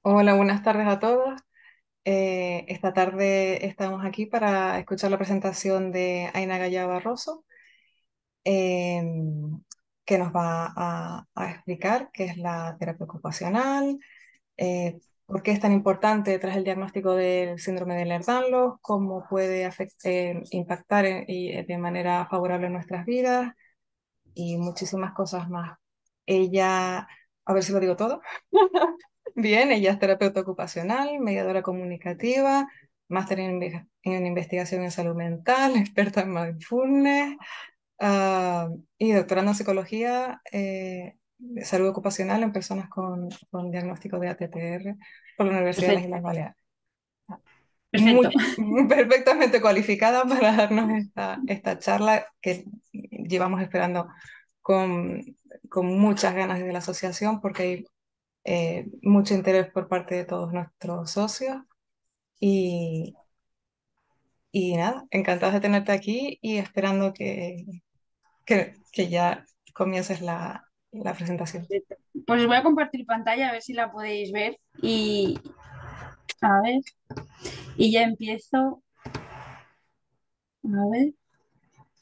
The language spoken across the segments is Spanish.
Hola, buenas tardes a todos. Esta tarde estamos aquí para escuchar la presentación de Aina Gaya Barroso, eh, que nos va a explicar qué es la terapia ocupacional, por qué es tan importante tras el diagnóstico del síndrome de Ehlers-Danlos, cómo puede impactar de manera favorable en nuestras vidas y muchísimas cosas más. Ella, a ver si lo digo todo. Bien, ella es terapeuta ocupacional, mediadora comunicativa, máster en investigación en salud mental, experta en mindfulness, ah, y doctorando en psicología de salud ocupacional en personas con diagnóstico de ATTR por la Universidad de las Perfecto, Islas Baleares. perfecto. Perfectamente cualificada para darnos esta charla que llevamos esperando con, con muchas ganas desde la asociación porque hay mucho interés por parte de todos nuestros socios y, y nada, encantados de tenerte aquí y esperando que ya comiences la presentación. Perfecto. Pues os voy a compartir pantalla a ver si la podéis ver y a ver, y ya empiezo. A ver,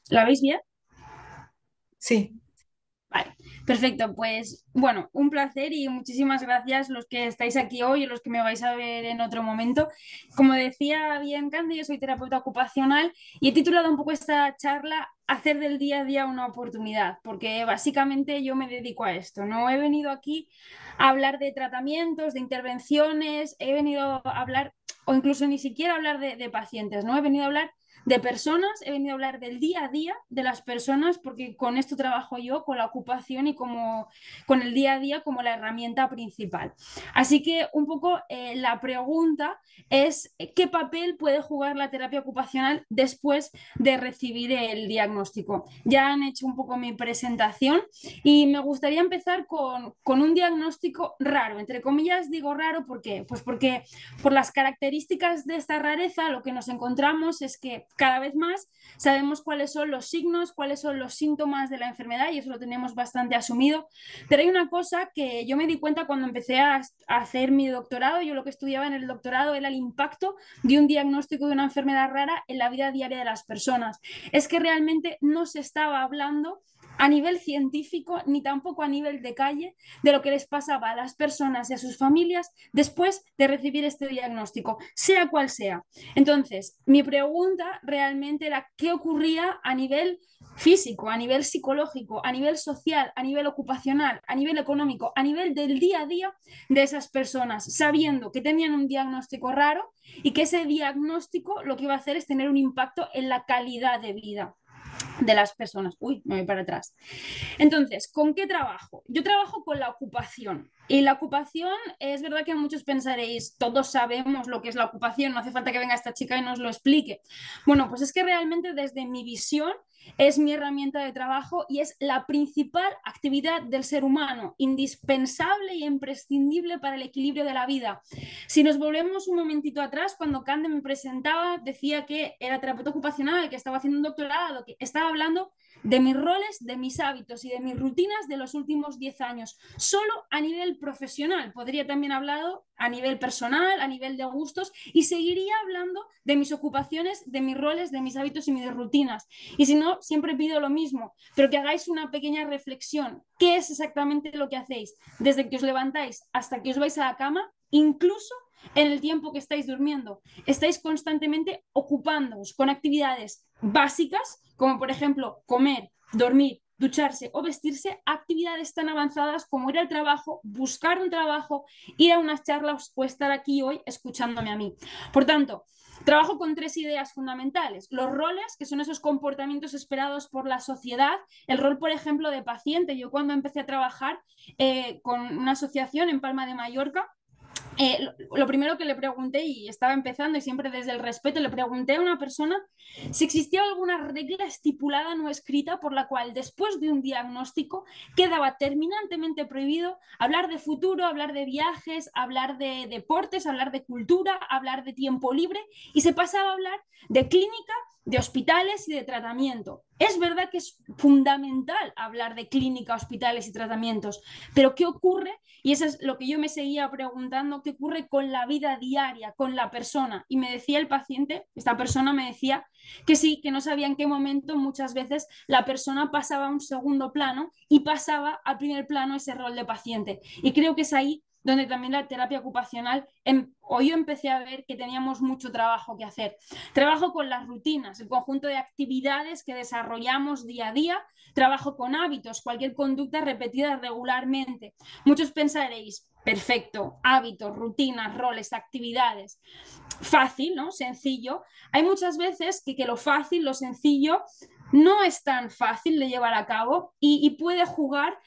¿la veis bien? Sí, Vale, perfecto. Pues bueno, un placer y muchísimas gracias los que estáis aquí hoy y los que me vais a ver en otro momento. Como decía bien Candy, yo soy terapeuta ocupacional y he titulado un poco esta charla Hacer del día a día una oportunidad, porque básicamente yo me dedico a esto. No he venido aquí a hablar de tratamientos, de intervenciones, he venido a hablar, o incluso ni siquiera hablar de pacientes, ¿no? He venido a hablar de personas, he venido a hablar del día a día de las personas, porque con esto trabajo yo, con la ocupación y como, con el día a día como la herramienta principal. Así que un poco la pregunta es qué papel puede jugar la terapia ocupacional después de recibir el diagnóstico. Ya han hecho un poco mi presentación y me gustaría empezar con un diagnóstico raro, entre comillas digo raro, ¿por qué? Pues porque por las características de esta rareza lo que nos encontramos es que cada vez más sabemos cuáles son los signos, cuáles son los síntomas de la enfermedad y eso lo tenemos bastante asumido. Pero hay una cosa que yo me di cuenta cuando empecé a hacer mi doctorado, yo lo que estudiaba en el doctorado era el impacto de un diagnóstico de una enfermedad rara en la vida diaria de las personas. Es que realmente no se estaba hablando a nivel científico ni tampoco a nivel de calle de lo que les pasaba a las personas y a sus familias después de recibir este diagnóstico, sea cual sea. Entonces, mi pregunta realmente era qué ocurría a nivel físico, a nivel psicológico, a nivel social, a nivel ocupacional, a nivel económico, a nivel del día a día de esas personas, sabiendo que tenían un diagnóstico raro y que ese diagnóstico lo que iba a hacer es tener un impacto en la calidad de vida de las personas. Uy, me voy para atrás. Entonces, ¿con qué trabajo? Yo trabajo con la ocupación. Y la ocupación, es verdad que muchos pensaréis, todos sabemos lo que es la ocupación, no hace falta que venga esta chica y nos lo explique. Bueno, pues es que realmente desde mi visión es mi herramienta de trabajo y es la principal actividad del ser humano, indispensable y imprescindible para el equilibrio de la vida. Si nos volvemos un momentito atrás, cuando Cande me presentaba, decía que era terapeuta ocupacional, que estaba haciendo un doctorado, que estaba hablando de mis roles, de mis hábitos y de mis rutinas de los últimos 10 años, solo a nivel profesional. Podría también hablar a nivel personal, a nivel de gustos y seguiría hablando de mis ocupaciones, de mis roles, de mis hábitos y mis rutinas. Y si no, siempre pido lo mismo, pero que hagáis una pequeña reflexión. ¿Qué es exactamente lo que hacéis? Desde que os levantáis hasta que os vais a la cama, incluso en el tiempo que estáis durmiendo. Estáis constantemente ocupándoos con actividades básicas, como por ejemplo comer, dormir, ducharse o vestirse, actividades tan avanzadas como ir al trabajo, buscar un trabajo, ir a unas charlas o estar aquí hoy escuchándome a mí. Por tanto, trabajo con tres ideas fundamentales. Los roles, que son esos comportamientos esperados por la sociedad. El rol, por ejemplo, de paciente. Yo cuando empecé a trabajar con una asociación en Palma de Mallorca, lo primero que le pregunté, y estaba empezando y siempre desde el respeto, le pregunté a una persona si existía alguna regla estipulada no escrita por la cual después de un diagnóstico quedaba terminantemente prohibido hablar de futuro, hablar de viajes, hablar de deportes, hablar de cultura, hablar de tiempo libre y se pasaba a hablar de clínica, de hospitales y de tratamiento. Es verdad que es fundamental hablar de clínica, hospitales y tratamientos, pero ¿qué ocurre? Y eso es lo que yo me seguía preguntando, ¿qué ocurre con la vida diaria, con la persona? Y me decía el paciente, esta persona me decía que sí, que no sabía en qué momento muchas veces la persona pasaba a un segundo plano y pasaba al primer plano ese rol de paciente. Y creo que es ahí donde también la terapia ocupacional, hoy yo empecé a ver que teníamos mucho trabajo que hacer. Trabajo con las rutinas, el conjunto de actividades que desarrollamos día a día. Trabajo con hábitos, cualquier conducta repetida regularmente. Muchos pensaréis, perfecto, hábitos, rutinas, roles, actividades. Fácil, ¿no? Sencillo. Hay muchas veces que lo fácil, lo sencillo, no es tan fácil de llevar a cabo y puede jugar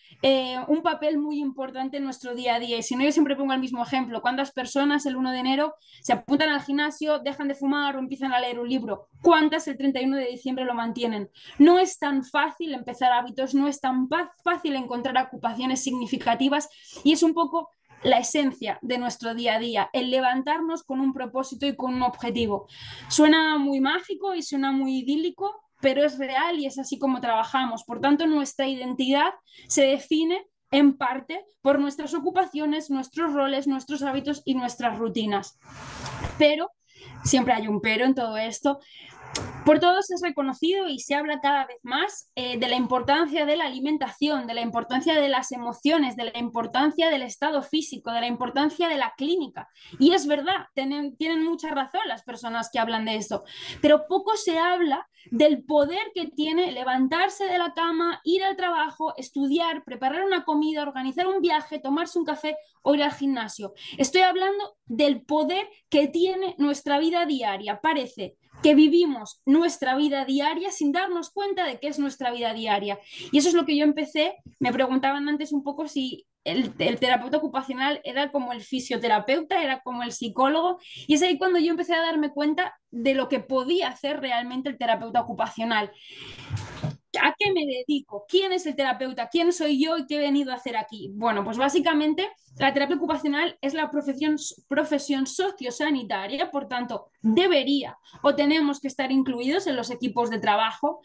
un papel muy importante en nuestro día a día. Y si no, yo siempre pongo el mismo ejemplo. ¿Cuántas personas el 1 de enero se apuntan al gimnasio, dejan de fumar o empiezan a leer un libro? ¿Cuántas el 31 de diciembre lo mantienen? No es tan fácil empezar hábitos, no es tan fácil encontrar ocupaciones significativas y es un poco la esencia de nuestro día a día, el levantarnos con un propósito y con un objetivo. Suena muy mágico y suena muy idílico, pero es real y es así como trabajamos. Por tanto, nuestra identidad se define en parte por nuestras ocupaciones, nuestros roles, nuestros hábitos y nuestras rutinas. Pero, siempre hay un pero en todo esto, por todos es reconocido y se habla cada vez más de la importancia de la alimentación, de la importancia de las emociones, de la importancia del estado físico, de la importancia de la clínica. Y es verdad, tienen mucha razón las personas que hablan de esto, pero poco se habla del poder que tiene levantarse de la cama, ir al trabajo, estudiar, preparar una comida, organizar un viaje, tomarse un café o ir al gimnasio. Estoy hablando del poder que tiene nuestra vida diaria. Parece que vivimos nuestra vida diaria sin darnos cuenta de qué es nuestra vida diaria. Y eso es lo que yo empecé, me preguntaban antes un poco si el terapeuta ocupacional era como el fisioterapeuta, era como el psicólogo, y es ahí cuando yo empecé a darme cuenta de lo que podía hacer realmente el terapeuta ocupacional. ¿A qué me dedico? ¿Quién es el terapeuta? ¿Quién soy yo y qué he venido a hacer aquí? Bueno, pues básicamente la terapia ocupacional es la profesión sociosanitaria, por tanto, debería o tenemos que estar incluidos en los equipos de trabajo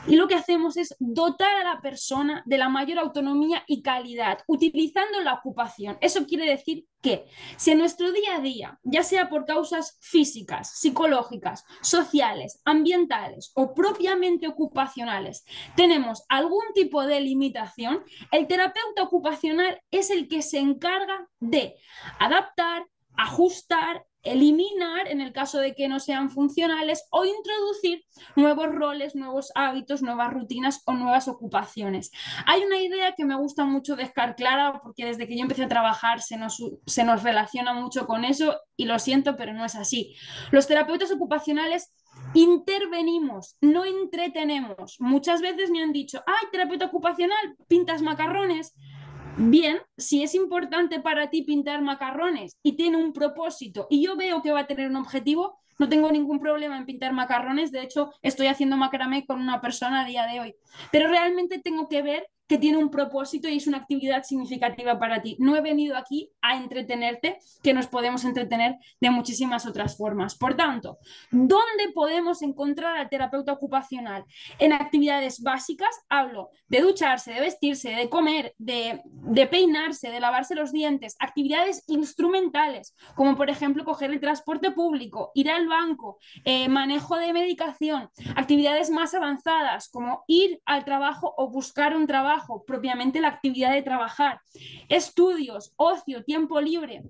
y lo que hacemos es dotar a la persona de la mayor autonomía y calidad, utilizando la ocupación. Eso quiere decir que si en nuestro día a día, ya sea por causas físicas, psicológicas, sociales, ambientales o propiamente ocupacionales, tenemos algún tipo de limitación, el terapeuta ocupacional es el que se encarga de adaptar, ajustar, eliminar en el caso de que no sean funcionales o introducir nuevos roles, nuevos hábitos, nuevas rutinas o nuevas ocupaciones. Hay una idea que me gusta mucho dejar clara porque desde que yo empecé a trabajar se nos relaciona mucho con eso y lo siento, pero no es así. Los terapeutas ocupacionales intervenimos, no entretenemos. Muchas veces me han dicho, ay, terapeuta ocupacional, pintas macarrones. Bien, si es importante para ti pintar macarrones y tiene un propósito y yo veo que va a tener un objetivo, no tengo ningún problema en pintar macarrones. De hecho, estoy haciendo macramé con una persona a día de hoy. Pero realmente tengo que ver que tiene un propósito y es una actividad significativa para ti. No he venido aquí a entretenerte, que nos podemos entretener de muchísimas otras formas. Por tanto, ¿dónde podemos encontrar al terapeuta ocupacional? En actividades básicas, hablo de ducharse, de vestirse, de comer, de peinarse, de lavarse los dientes, actividades instrumentales, como por ejemplo coger el transporte público, ir al banco, manejo de medicación, actividades más avanzadas, como ir al trabajo o buscar un trabajo, propiamente la actividad de trabajar, estudios, ocio, tiempo libre,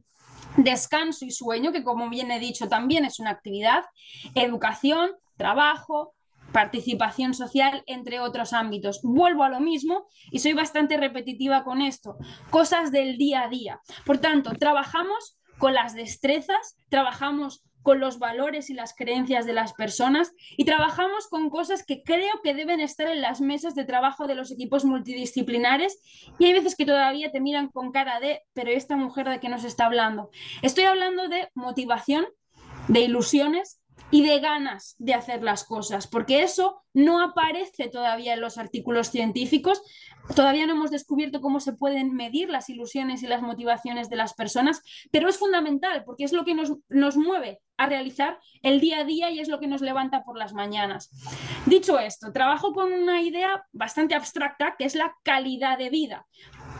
descanso y sueño, que como bien he dicho también es una actividad, educación, trabajo, participación social, entre otros ámbitos. Vuelvo a lo mismo y soy bastante repetitiva con esto. Cosas del día a día. Por tanto, trabajamos con las destrezas, trabajamos con los valores y las creencias de las personas y trabajamos con cosas que creo que deben estar en las mesas de trabajo de los equipos multidisciplinares y hay veces que todavía te miran con cara de, pero esta mujer de qué nos está hablando. Estoy hablando de motivación, de ilusiones, y de ganas de hacer las cosas, porque eso no aparece todavía en los artículos científicos. Todavía no hemos descubierto cómo se pueden medir las ilusiones y las motivaciones de las personas, pero es fundamental porque es lo que nos mueve a realizar el día a día y es lo que nos levanta por las mañanas. Dicho esto, trabajo con una idea bastante abstracta que es la calidad de vida.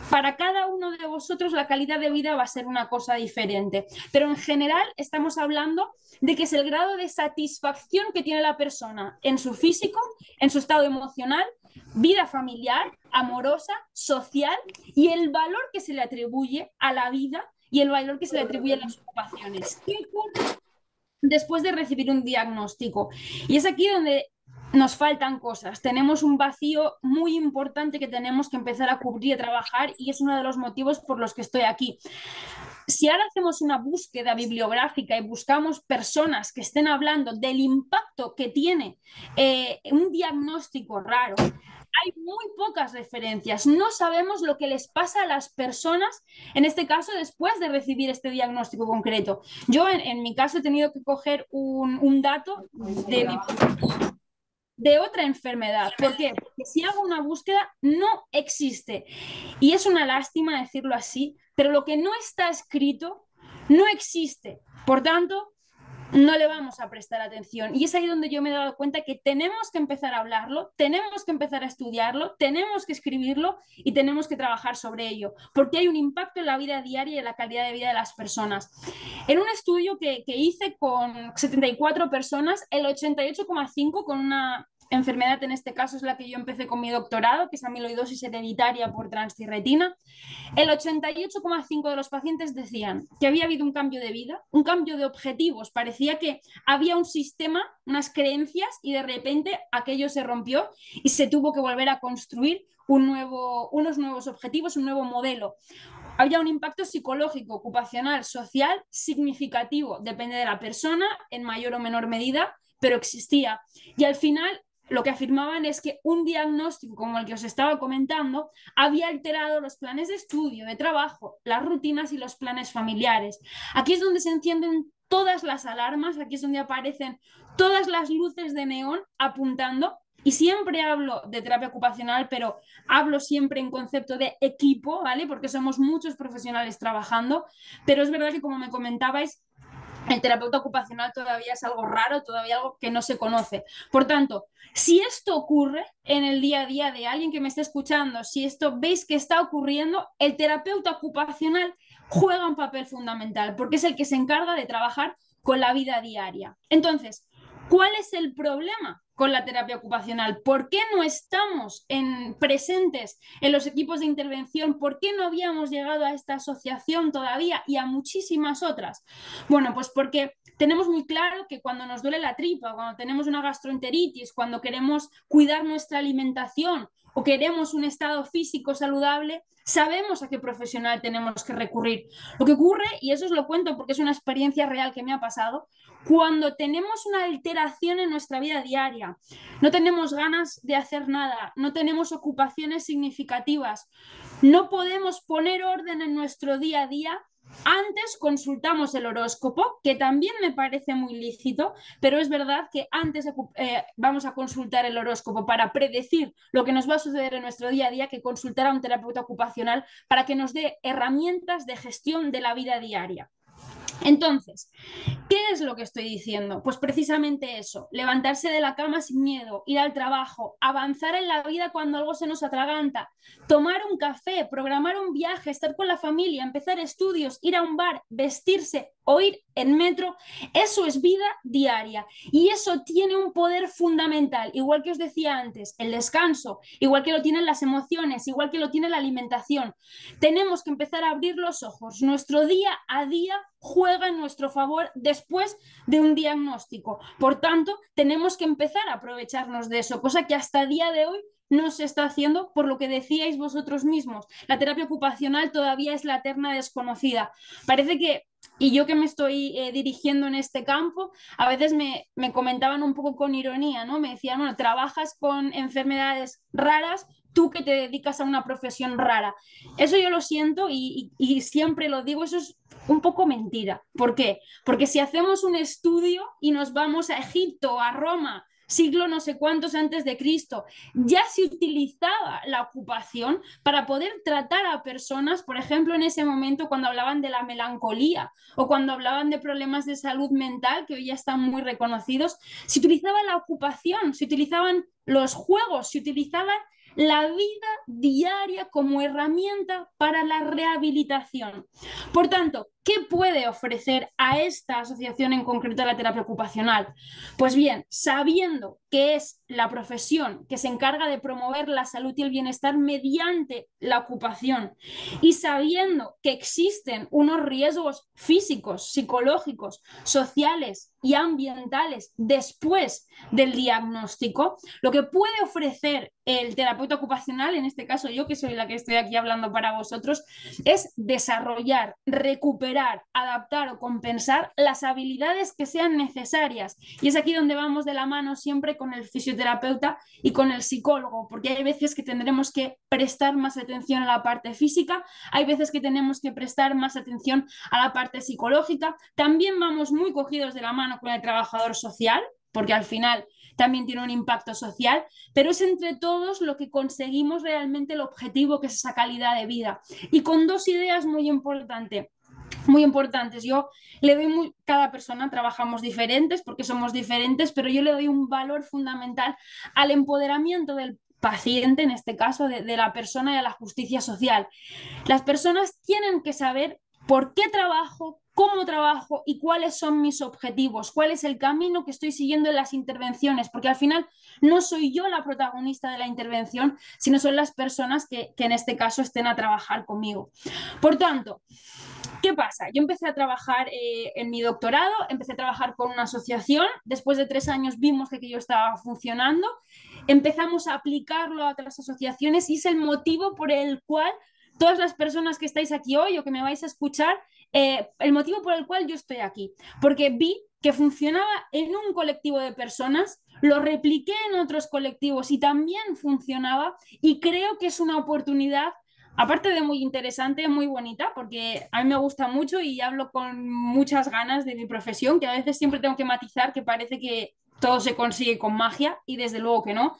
Para cada uno de vosotros la calidad de vida va a ser una cosa diferente, pero en general estamos hablando de que es el grado de satisfacción que tiene la persona en su físico, en su estado emocional, vida familiar, amorosa, social y el valor que se le atribuye a la vida y el valor que se le atribuye a las ocupaciones. ¿Qué ocurre después de recibir un diagnóstico? Y es aquí donde nos faltan cosas. Tenemos un vacío muy importante que tenemos que empezar a cubrir y a trabajar y es uno de los motivos por los que estoy aquí. Si ahora hacemos una búsqueda bibliográfica y buscamos personas que estén hablando del impacto que tiene un diagnóstico raro, hay muy pocas referencias. No sabemos lo que les pasa a las personas, en este caso, después de recibir este diagnóstico concreto. Yo, en mi caso, he tenido que coger un dato de otra enfermedad. ¿Por qué? Porque si hago una búsqueda, no existe. Y es una lástima decirlo así, pero lo que no está escrito no existe. Por tanto, no le vamos a prestar atención. Y es ahí donde yo me he dado cuenta que tenemos que empezar a hablarlo, tenemos que empezar a estudiarlo, tenemos que escribirlo y tenemos que trabajar sobre ello, porque hay un impacto en la vida diaria y en la calidad de vida de las personas. En un estudio que hice con 74 personas, el 88,5 con una enfermedad, en este caso es la que yo empecé con mi doctorado, que es amiloidosis hereditaria por transtirretina, el 88,5 de los pacientes decían que había habido un cambio de vida, un cambio de objetivos. Parecía que había un sistema, unas creencias y de repente aquello se rompió y se tuvo que volver a construir unos nuevos objetivos, un nuevo modelo. Había un impacto psicológico, ocupacional, social significativo, depende de la persona, en mayor o menor medida, pero existía. Y al final lo que afirmaban es que un diagnóstico como el que os estaba comentando había alterado los planes de estudio, de trabajo, las rutinas y los planes familiares. Aquí es donde se encienden todas las alarmas, aquí es donde aparecen todas las luces de neón apuntando. Y siempre hablo de terapia ocupacional, pero hablo siempre en concepto de equipo, ¿vale? Porque somos muchos profesionales trabajando, pero es verdad que como me comentabais, el terapeuta ocupacional todavía es algo raro, todavía algo que no se conoce. Por tanto, si esto ocurre en el día a día de alguien que me esté escuchando, si esto veis que está ocurriendo, el terapeuta ocupacional juega un papel fundamental porque es el que se encarga de trabajar con la vida diaria. Entonces, ¿cuál es el problema con la terapia ocupacional? ¿Por qué no estamos presentes en los equipos de intervención? ¿Por qué no habíamos llegado a esta asociación todavía y a muchísimas otras? Bueno, pues porque tenemos muy claro que cuando nos duele la tripa, cuando tenemos una gastroenteritis, cuando queremos cuidar nuestra alimentación o queremos un estado físico saludable, sabemos a qué profesional tenemos que recurrir. Lo que ocurre, y eso os lo cuento porque es una experiencia real que me ha pasado, cuando tenemos una alteración en nuestra vida diaria, no tenemos ganas de hacer nada, no tenemos ocupaciones significativas, no podemos poner orden en nuestro día a día. Antes consultamos el horóscopo, que también me parece muy lícito, pero es verdad que antes vamos a consultar el horóscopo para predecir lo que nos va a suceder en nuestro día a día que consultar a un terapeuta ocupacional para que nos dé herramientas de gestión de la vida diaria. Entonces, ¿qué es lo que estoy diciendo? Pues precisamente eso, levantarse de la cama sin miedo, ir al trabajo, avanzar en la vida cuando algo se nos atraganta, tomar un café, programar un viaje, estar con la familia, empezar estudios, ir a un bar, vestirse o ir en metro, eso es vida diaria y eso tiene un poder fundamental, igual que os decía antes, el descanso, igual que lo tienen las emociones, igual que lo tiene la alimentación. Tenemos que empezar a abrir los ojos. Nuestro día a día juega en nuestro favor después de un diagnóstico. Por tanto, tenemos que empezar a aprovecharnos de eso, cosa que hasta el día de hoy no se está haciendo por lo que decíais vosotros mismos. La terapia ocupacional todavía es la eterna desconocida. Parece que, y yo que me estoy dirigiendo en este campo, a veces me comentaban un poco con ironía, ¿no? Me decían, bueno, trabajas con enfermedades raras, tú que te dedicas a una profesión rara. Eso yo lo siento y siempre lo digo, eso es un poco mentira. ¿Por qué? Porque si hacemos un estudio y nos vamos a Egipto, a Roma, siglo no sé cuántos antes de Cristo, ya se utilizaba la ocupación para poder tratar a personas, por ejemplo, en ese momento cuando hablaban de la melancolía o cuando hablaban de problemas de salud mental, que hoy ya están muy reconocidos, se utilizaba la ocupación, se utilizaban los juegos, se utilizaban la vida diaria como herramienta para la rehabilitación. Por tanto, ¿qué puede ofrecer a esta asociación en concreto la terapia ocupacional? Pues bien, sabiendo que es la profesión que se encarga de promover la salud y el bienestar mediante la ocupación y sabiendo que existen unos riesgos físicos, psicológicos, sociales y ambientales después del diagnóstico, lo que puede ofrecer el terapeuta ocupacional, en este caso yo que soy la que estoy aquí hablando para vosotros, es desarrollar, recuperar, adaptar o compensar las habilidades que sean necesarias. Y es aquí donde vamos de la mano siempre con el fisioterapeuta y con el psicólogo, porque hay veces que tendremos que prestar más atención a la parte física, hay veces que tenemos que prestar más atención a la parte psicológica. También vamos muy cogidos de la mano con el trabajador social, porque al final también tiene un impacto social, pero es entre todos lo que conseguimos realmente el objetivo, que es esa calidad de vida. Y con dos ideas muy importantes. Yo le doy cada persona trabajamos diferentes porque somos diferentes, pero yo le doy un valor fundamental al empoderamiento del paciente, en este caso, de la persona y a la justicia social. Las personas tienen que saber por qué trabajo, cómo trabajo y cuáles son mis objetivos, cuál es el camino que estoy siguiendo en las intervenciones, porque al final no soy yo la protagonista de la intervención, sino son las personas que en este caso estén a trabajar conmigo. Por tanto, ¿qué pasa? Yo empecé a trabajar en mi doctorado, empecé a trabajar con una asociación, después de 3 años vimos que aquello estaba funcionando, empezamos a aplicarlo a otras asociaciones y es el motivo por el cual todas las personas que estáis aquí hoy o que me vais a escuchar, el motivo por el cual yo estoy aquí, porque vi que funcionaba en un colectivo de personas, lo repliqué en otros colectivos y también funcionaba y creo que es una oportunidad, aparte de muy interesante, muy bonita, porque a mí me gusta mucho y hablo con muchas ganas de mi profesión, que a veces siempre tengo que matizar que parece que todo se consigue con magia y desde luego que no.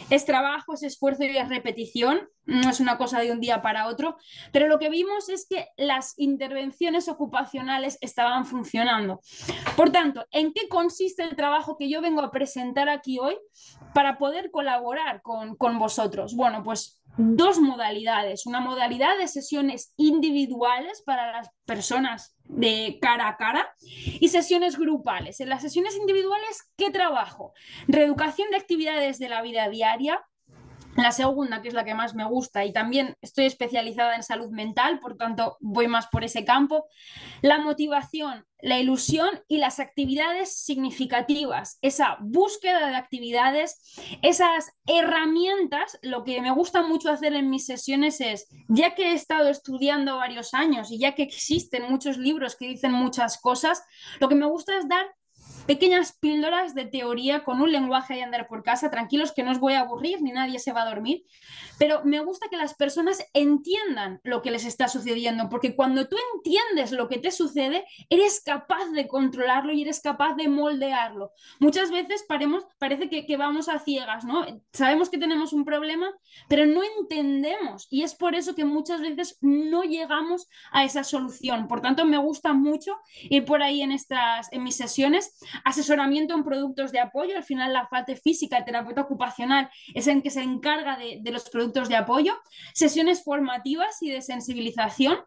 Es trabajo, es esfuerzo y es repetición, no es una cosa de un día para otro, pero lo que vimos es que las intervenciones ocupacionales estaban funcionando. Por tanto, ¿en qué consiste el trabajo que yo vengo a presentar aquí hoy para poder colaborar con vosotros? Bueno, pues dos modalidades. Una modalidad de sesiones individuales para las personas de cara a cara y sesiones grupales. En las sesiones individuales, ¿qué trabajo? Reeducación de actividades de la vida diaria, la segunda, que es la que más me gusta, y también estoy especializada en salud mental, por tanto voy más por ese campo, la motivación, la ilusión y las actividades significativas, esa búsqueda de actividades, esas herramientas. Lo que me gusta mucho hacer en mis sesiones es, ya que he estado estudiando varios años y ya que existen muchos libros que dicen muchas cosas, lo que me gusta es dar pequeñas píldoras de teoría con un lenguaje y andar por casa, tranquilos que no os voy a aburrir ni nadie se va a dormir, pero me gusta que las personas entiendan lo que les está sucediendo, porque cuando tú entiendes lo que te sucede, eres capaz de controlarlo y eres capaz de moldearlo. Muchas veces parece que vamos a ciegas, ¿no? Sabemos que tenemos un problema, pero no entendemos y es por eso que muchas veces no llegamos a esa solución. Por tanto, me gusta mucho ir por ahí en mis sesiones, asesoramiento en productos de apoyo. Al final, la parte física, el terapeuta ocupacional es el que se encarga de los productos de apoyo, sesiones formativas y de sensibilización,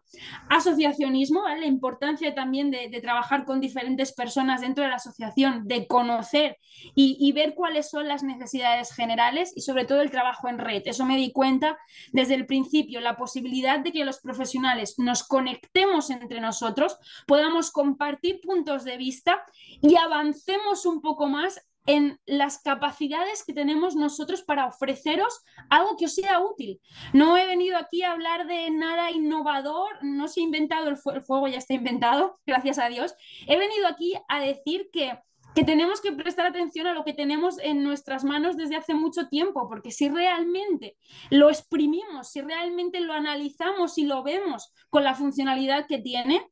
asociacionismo, ¿vale? La importancia también de trabajar con diferentes personas dentro de la asociación, de conocer y ver cuáles son las necesidades generales y sobre todo el trabajo en red. Eso me di cuenta desde el principio, la posibilidad de que los profesionales nos conectemos entre nosotros, podamos compartir puntos de vista y avancemos un poco más en las capacidades que tenemos nosotros para ofreceros algo que os sea útil. No he venido aquí a hablar de nada innovador, no se ha inventado el fuego, ya está inventado, gracias a Dios. He venido aquí a decir que tenemos que prestar atención a lo que tenemos en nuestras manos desde hace mucho tiempo, porque si realmente lo exprimimos, si realmente lo analizamos y lo vemos con la funcionalidad que tiene,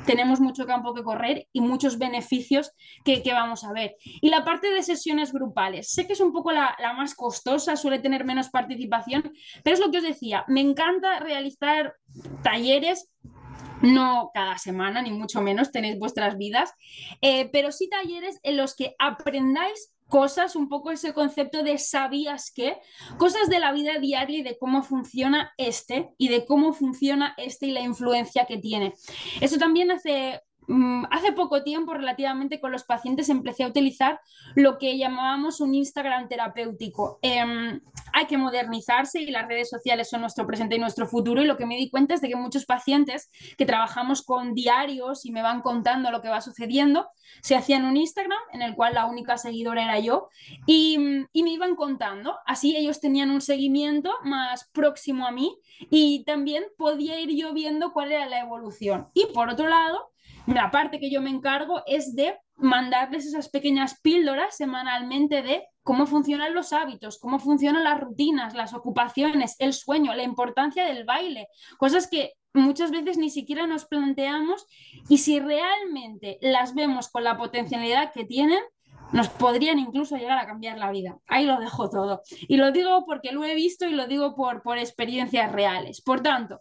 tenemos mucho campo que correr y muchos beneficios que vamos a ver. Y la parte de sesiones grupales, sé que es un poco la más costosa, suele tener menos participación, pero es lo que os decía, me encanta realizar talleres, no cada semana, ni mucho menos, tenéis vuestras vidas, pero sí talleres en los que aprendáis cosas, un poco ese concepto de sabías qué, cosas de la vida diaria y de cómo funciona este y de cómo funciona este y la influencia que tiene. Eso también hace poco tiempo, relativamente, con los pacientes empecé a utilizar lo que llamábamos un Instagram terapéutico. Hay que modernizarse y las redes sociales son nuestro presente y nuestro futuro, y lo que me di cuenta es de que muchos pacientes que trabajamos con diarios y me van contando lo que va sucediendo, se hacían un Instagram en el cual la única seguidora era yo y me iban contando. Así ellos tenían un seguimiento más próximo a mí y también podía ir yo viendo cuál era la evolución. Y por otro lado, la parte que yo me encargo es de mandarles esas pequeñas píldoras semanalmente de cómo funcionan los hábitos, cómo funcionan las rutinas, las ocupaciones, el sueño, la importancia del baile, cosas que muchas veces ni siquiera nos planteamos, y si realmente las vemos con la potencialidad que tienen, nos podrían incluso llegar a cambiar la vida. Ahí lo dejo todo. Y lo digo porque lo he visto y lo digo por experiencias reales. Por tanto,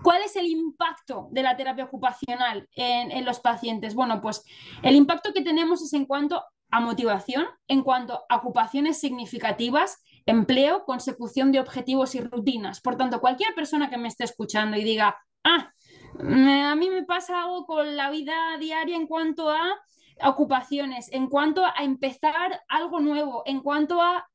¿cuál es el impacto de la terapia ocupacional en los pacientes? Bueno, pues el impacto que tenemos es en cuanto a motivación, en cuanto a ocupaciones significativas, empleo, consecución de objetivos y rutinas. Por tanto, cualquier persona que me esté escuchando y diga, a mí me pasa algo con la vida diaria en cuanto a ocupaciones, en cuanto a empezar algo nuevo, en cuanto a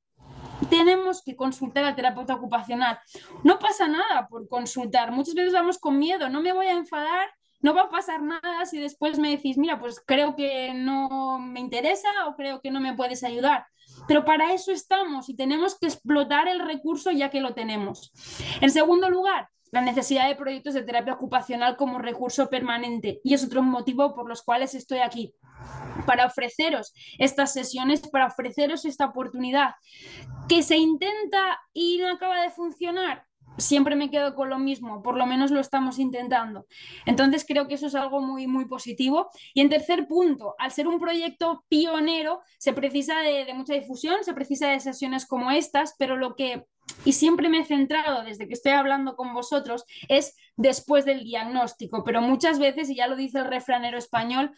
tenemos que consultar al terapeuta ocupacional. No pasa nada por consultar. Muchas veces vamos con miedo, no me voy a enfadar, no va a pasar nada si después me decís, mira, pues creo que no me interesa o creo que no me puedes ayudar. Pero para eso estamos y tenemos que explotar el recurso ya que lo tenemos. En segundo lugar, la necesidad de proyectos de terapia ocupacional como recurso permanente. Y es otro motivo por los cuales estoy aquí, para ofreceros estas sesiones, para ofreceros esta oportunidad que se intenta y no acaba de funcionar. Siempre me quedo con lo mismo, por lo menos lo estamos intentando. Entonces creo que eso es algo muy, muy positivo. Y en tercer punto, al ser un proyecto pionero, se precisa de mucha difusión, se precisa de sesiones como estas, pero lo que, y siempre me he centrado desde que estoy hablando con vosotros, es después del diagnóstico, pero muchas veces, y ya lo dice el refranero español,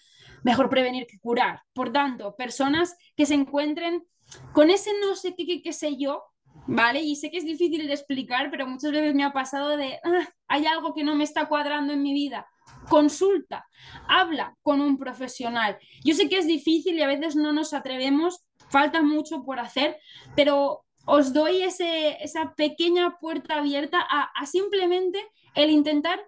mejor prevenir que curar. Por tanto, personas que se encuentren con ese no sé qué sé yo, ¿vale? Y sé que es difícil de explicar, pero muchas veces me ha pasado de, hay algo que no me está cuadrando en mi vida. Consulta, habla con un profesional. Yo sé que es difícil y a veces no nos atrevemos, falta mucho por hacer, pero os doy esa pequeña puerta abierta a simplemente el intentar,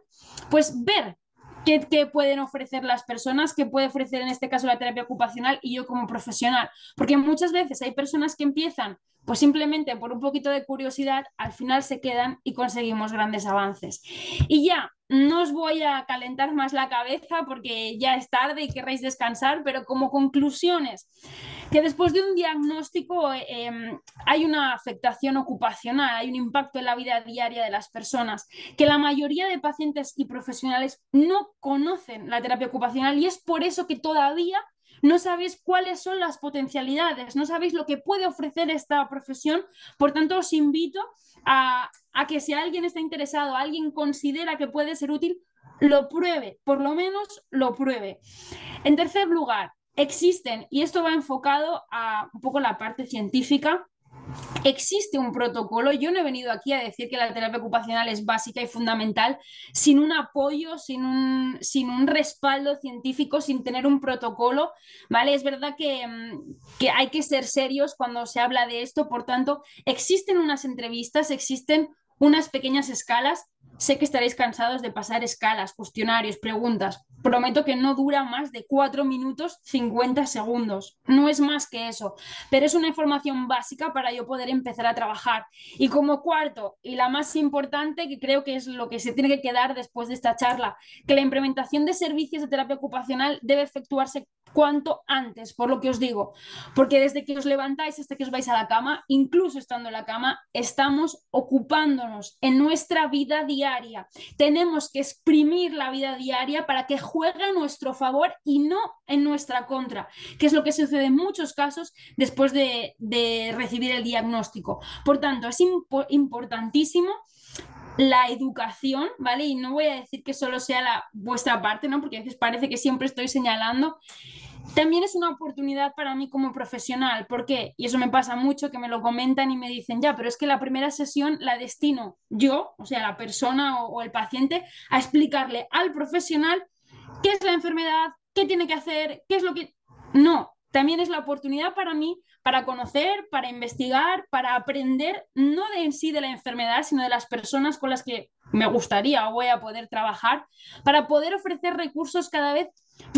pues, ver qué pueden ofrecer las personas, qué puede ofrecer en este caso la terapia ocupacional y yo como profesional. Porque muchas veces hay personas que empiezan pues simplemente por un poquito de curiosidad, al final se quedan y conseguimos grandes avances. Y ya, no os voy a calentar más la cabeza porque ya es tarde y querréis descansar, pero como conclusiones, que después de un diagnóstico hay una afectación ocupacional, hay un impacto en la vida diaria de las personas, que la mayoría de pacientes y profesionales no conocen la terapia ocupacional y es por eso que todavía no sabéis cuáles son las potencialidades, no sabéis lo que puede ofrecer esta profesión. Por tanto, os invito a que si alguien está interesado, alguien considera que puede ser útil, lo pruebe, por lo menos lo pruebe. En tercer lugar, existen, y esto va enfocado a un poco la parte científica, existe un protocolo. Yo no he venido aquí a decir que la terapia ocupacional es básica y fundamental sin un apoyo, sin un respaldo científico, sin tener un protocolo, ¿vale? Es verdad que hay que ser serios cuando se habla de esto, por tanto, existen unas entrevistas, existen unas pequeñas escalas. Sé que estaréis cansados de pasar escalas, cuestionarios, preguntas. Prometo que no dura más de 4 minutos 50 segundos. No es más que eso, pero es una información básica para yo poder empezar a trabajar. Y como cuarto, y la más importante, que creo que es lo que se tiene que quedar después de esta charla, que la implementación de servicios de terapia ocupacional debe efectuarse cuanto antes, por lo que os digo, porque desde que os levantáis hasta que os vais a la cama, incluso estando en la cama, estamos ocupándonos en nuestra vida diaria. Tenemos que exprimir la vida diaria para que juegue a nuestro favor y no en nuestra contra, que es lo que sucede en muchos casos después de recibir el diagnóstico. Por tanto, es importantísimo la educación, ¿vale? Y no voy a decir que solo sea vuestra parte, ¿no? Porque a veces parece que siempre estoy señalando. También es una oportunidad para mí como profesional. ¿Por qué? Y eso me pasa mucho, que me lo comentan y me dicen, ya, pero es que la primera sesión la destino yo, o sea, la persona o el paciente, a explicarle al profesional qué es la enfermedad, qué tiene que hacer, qué es lo que... No, también es la oportunidad para mí para conocer, para investigar, para aprender, no de en sí de la enfermedad, sino de las personas con las que me gustaría o voy a poder trabajar, para poder ofrecer recursos cada vez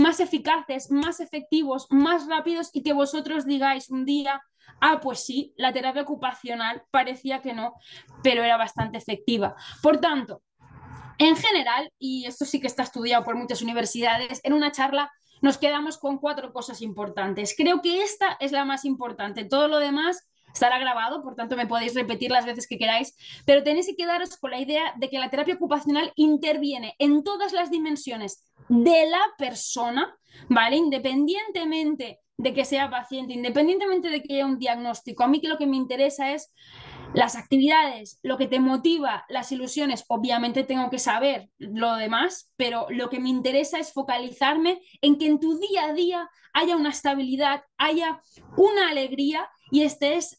más eficaces, más efectivos, más rápidos y que vosotros digáis un día, ah, pues sí, la terapia ocupacional parecía que no, pero era bastante efectiva. Por tanto, en general, y esto sí que está estudiado por muchas universidades, en una charla nos quedamos con cuatro cosas importantes. Creo que esta es la más importante. Todo lo demás estará grabado, por tanto me podéis repetir las veces que queráis, pero tenéis que quedaros con la idea de que la terapia ocupacional interviene en todas las dimensiones de la persona, ¿vale? Independientemente de que sea paciente, independientemente de que haya un diagnóstico. A mí que lo que me interesa es las actividades, lo que te motiva, las ilusiones, obviamente tengo que saber lo demás, pero lo que me interesa es focalizarme en que en tu día a día haya una estabilidad, haya una alegría y estés,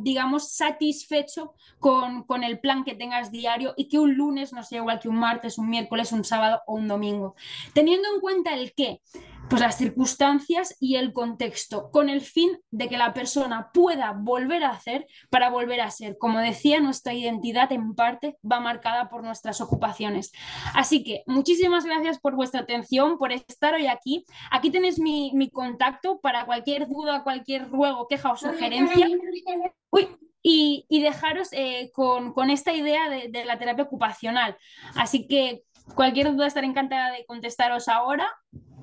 digamos, satisfecho con el plan que tengas diario y que un lunes no sea igual que un martes, un miércoles, un sábado o un domingo. Teniendo en cuenta el qué, pues las circunstancias y el contexto, con el fin de que la persona pueda volver a hacer para volver a ser. Como decía, nuestra identidad en parte va marcada por nuestras ocupaciones. Así que muchísimas gracias por vuestra atención, por estar hoy aquí. Aquí tenéis mi contacto para cualquier duda, cualquier ruego, queja o sugerencia. Uy, y dejaros con esta idea de la terapia ocupacional. Así que cualquier duda estaré encantada de contestaros ahora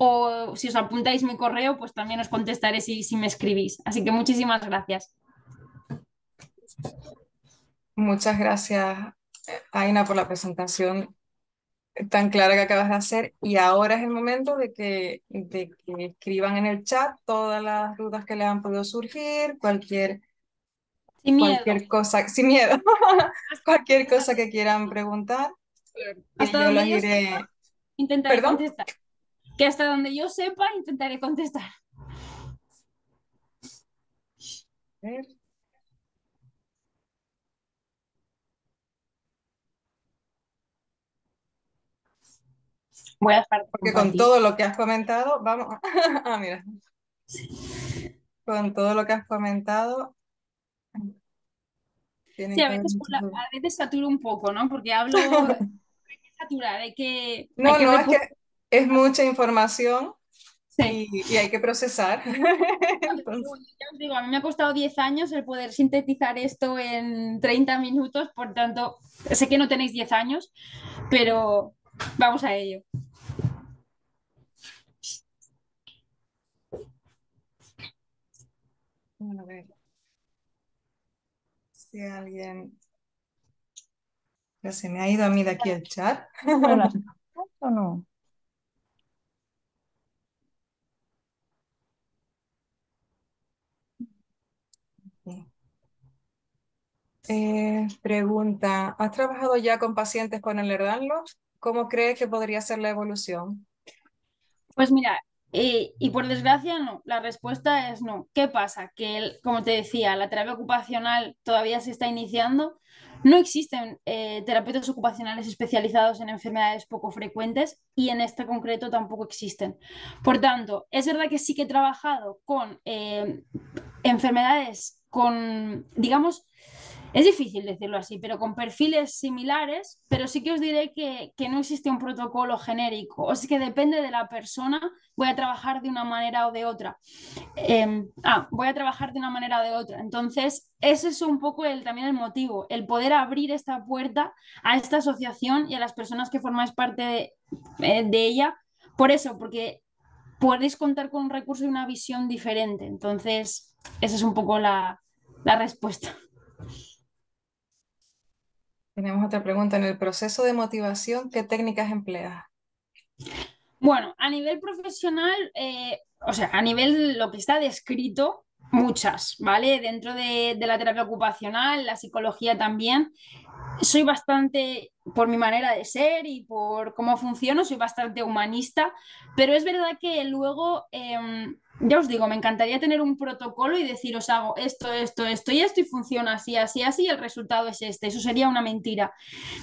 o si os apuntáis mi correo, pues también os contestaré si me escribís. Así que muchísimas gracias. Muchas gracias, Aina, por la presentación tan clara que acabas de hacer. Y ahora es el momento de que escriban en el chat todas las dudas que le han podido surgir, Sin miedo. cualquier cosa, sin miedo, cualquier cosa que quieran preguntar, que Hasta yo las donde yo sepa, iré. intentaré ¿Perdón? contestar. Que hasta donde yo sepa, intentaré contestar. A ver, Voy a dejar de porque con compartir. todo lo que has comentado, vamos. Ah, mira, con todo lo que has comentado, Sí, tienen a que haber veces, muchas dudas. a veces saturo un poco, ¿no? Porque hablo saturar, hay No, que no, es que repulsar. es mucha información Sí. y hay que procesar. Bueno, Entonces, ya os digo, a mí me ha costado 10 años el poder sintetizar esto en 30 minutos, por tanto, sé que no tenéis 10 años, pero vamos a ello. a ver si alguien. Ya se me ha ido a mí de aquí el chat. ¿Pero las cosas o no? Pregunta, ¿has trabajado ya con pacientes con Ehlers-Danlos? ¿Cómo crees que podría ser la evolución? Pues mira, y por desgracia no, la respuesta es no. ¿Qué pasa? Que, como te decía, la terapia ocupacional todavía se está iniciando. No existen terapeutas ocupacionales especializados en enfermedades poco frecuentes y en este concreto tampoco existen. Por tanto, es verdad que sí que he trabajado con enfermedades con, digamos, es difícil decirlo así, pero con perfiles similares, pero sí que os diré que no existe un protocolo genérico, o sea que depende de la persona, voy a trabajar de una manera o de otra. Voy a trabajar de una manera o de otra. Entonces, ese es un poco también el motivo, el poder abrir esta puerta a esta asociación y a las personas que formáis parte de ella, por eso, porque podéis contar con un recurso y una visión diferente. Entonces, esa es un poco la respuesta. Tenemos otra pregunta. En el proceso de motivación, ¿qué técnicas empleas? Bueno, a nivel profesional, o sea, a nivel lo que está descrito, muchas, ¿vale? Dentro de la terapia ocupacional, la psicología también. Soy bastante, por mi manera de ser y por cómo funciono, soy bastante humanista, pero es verdad que luego, ya os digo, me encantaría tener un protocolo y decir, os hago esto y esto y funciona así, así, así, y el resultado es este. Eso sería una mentira.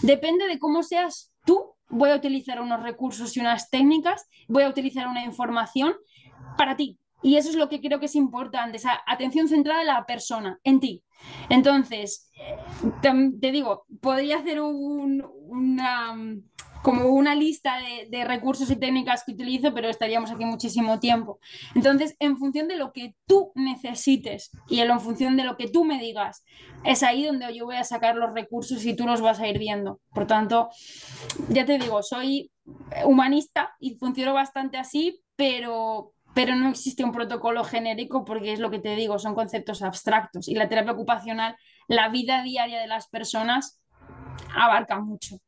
Depende de cómo seas tú. Voy a utilizar unos recursos y unas técnicas, voy a utilizar una información para ti. Y eso es lo que creo que es importante, esa atención centrada en la persona, en ti. Entonces, te digo, podría hacer como una lista de recursos y técnicas que utilizo, pero estaríamos aquí muchísimo tiempo. Entonces, en función de lo que tú necesites y en función de lo que tú me digas, es ahí donde yo voy a sacar los recursos y tú los vas a ir viendo. Por tanto, ya te digo, soy humanista y funciono bastante así, pero no existe un protocolo genérico porque es lo que te digo, son conceptos abstractos y la terapia ocupacional, la vida diaria de las personas abarca mucho.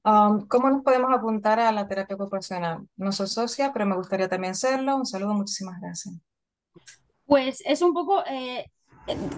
¿Cómo nos podemos apuntar a la terapia ocupacional? No soy socia, pero me gustaría también serlo. Un saludo, muchísimas gracias. Pues es un poco,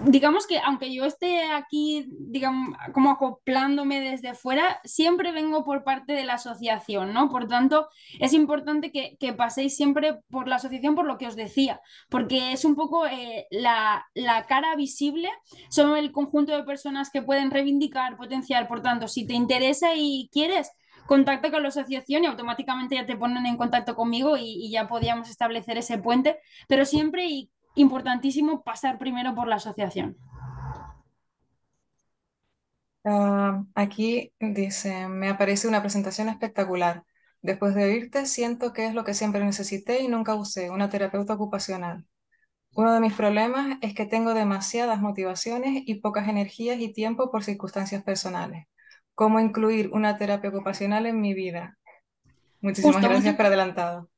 digamos que aunque yo esté aquí, digamos, como acoplándome desde fuera, siempre vengo por parte de la asociación, ¿no? Por tanto, es importante que paséis siempre por la asociación por lo que os decía, porque es un poco la cara visible, son el conjunto de personas que pueden reivindicar, potenciar, por tanto, si te interesa y quieres contacta con la asociación y automáticamente ya te ponen en contacto conmigo y ya podíamos establecer ese puente, pero siempre y importantísimo pasar primero por la asociación. Aquí dice, me aparece una presentación espectacular. Después de oírte, siento que es lo que siempre necesité y nunca usé, una terapeuta ocupacional. Uno de mis problemas es que tengo demasiadas motivaciones y pocas energías y tiempo por circunstancias personales. ¿Cómo incluir una terapia ocupacional en mi vida? Muchísimas Justo, gracias por adelantado.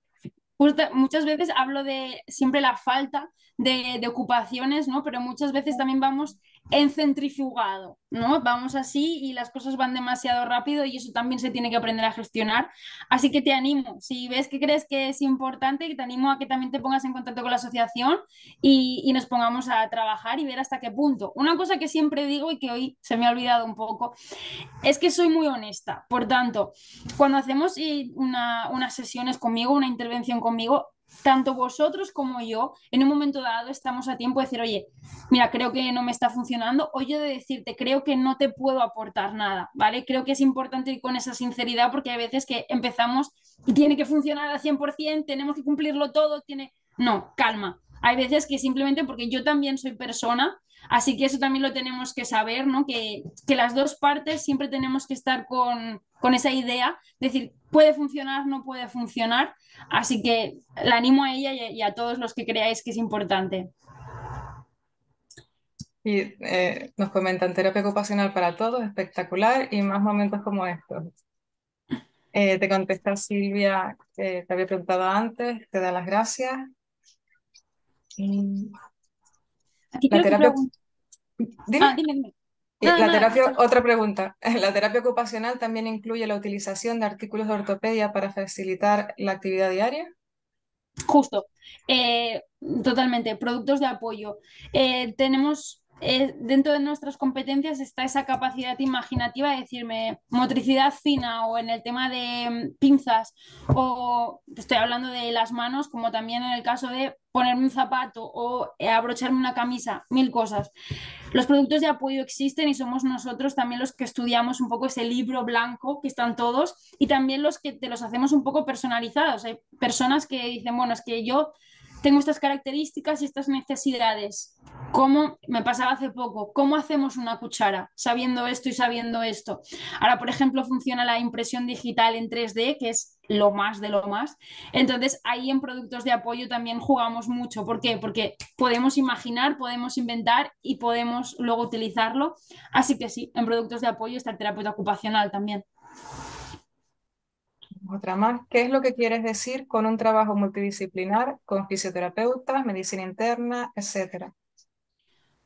muchas veces hablo de siempre la falta de ocupaciones, ¿no? Pero muchas veces también vamos en centrifugado, ¿no? Vamos así y las cosas van demasiado rápido y eso también se tiene que aprender a gestionar. Así que te animo, si ves que crees que es importante, te animo a que también te pongas en contacto con la asociación y nos pongamos a trabajar y ver hasta qué punto. Una cosa que siempre digo y que hoy se me ha olvidado un poco es que soy muy honesta. Por tanto, cuando hacemos unas sesiones conmigo, una intervención conmigo, tanto vosotros como yo, en un momento dado estamos a tiempo de decir, oye, mira, creo que no me está funcionando, o yo de decirte, creo que no te puedo aportar nada, ¿vale? Creo que es importante ir con esa sinceridad porque hay veces que empezamos y tiene que funcionar al 100%, tenemos que cumplirlo todo, tiene... No, calma. Hay veces que simplemente porque yo también soy persona. Así que eso también lo tenemos que saber, ¿no? Que las dos partes siempre tenemos que estar con esa idea, decir, puede funcionar, no puede funcionar. Así que la animo a ella y a todos los que creáis que es importante. Y nos comentan terapia ocupacional para todos, espectacular, y más momentos como estos. Te contesta Silvia, que te había preguntado antes, te da las gracias. Y Aquí la creo que terapia, pregunto. Ah, dime. dime, dime. Y Nada, la nada, terapia, escucha. otra pregunta. La terapia ocupacional también incluye la utilización de artículos de ortopedia para facilitar la actividad diaria. Justo, eh, totalmente, productos de apoyo. Tenemos, dentro de nuestras competencias está esa capacidad imaginativa de decirme motricidad fina o en el tema de pinzas o te estoy hablando de las manos, como también en el caso de ponerme un zapato o abrocharme una camisa, mil cosas. Los productos de apoyo existen y somos nosotros también los que estudiamos un poco ese libro blanco que están todos y también los que te los hacemos un poco personalizados. Hay personas que dicen, bueno, es que yo tengo estas características y estas necesidades. ¿Cómo me pasaba hace poco? ¿Cómo hacemos una cuchara sabiendo esto y sabiendo esto? Ahora, por ejemplo, funciona la impresión digital en 3D, que es lo más de lo más. Entonces, ahí en productos de apoyo también jugamos mucho. ¿Por qué? Porque podemos imaginar, podemos inventar y podemos luego utilizarlo. Así que sí, en productos de apoyo está el terapeuta ocupacional también. Otra más. ¿Qué es lo que quieres decir con un trabajo multidisciplinar, con fisioterapeutas, medicina interna, etcétera?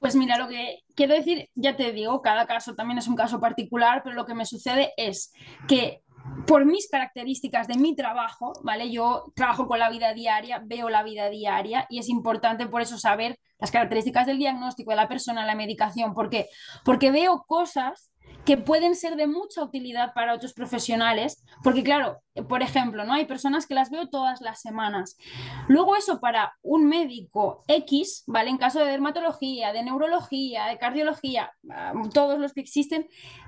Pues mira, lo que quiero decir, ya te digo, cada caso también es un caso particular, pero lo que me sucede es que por mis características de mi trabajo, ¿vale? Yo trabajo con la vida diaria, veo la vida diaria y es importante por eso saber las características del diagnóstico de la persona, la medicación. ¿Por qué? Porque veo cosas que pueden ser de mucha utilidad para otros profesionales, porque claro, por ejemplo, ¿no? Hay personas que las veo todas las semanas. Luego eso para un médico X, ¿vale? En caso de dermatología, de neurología, de cardiología, todos los que existen,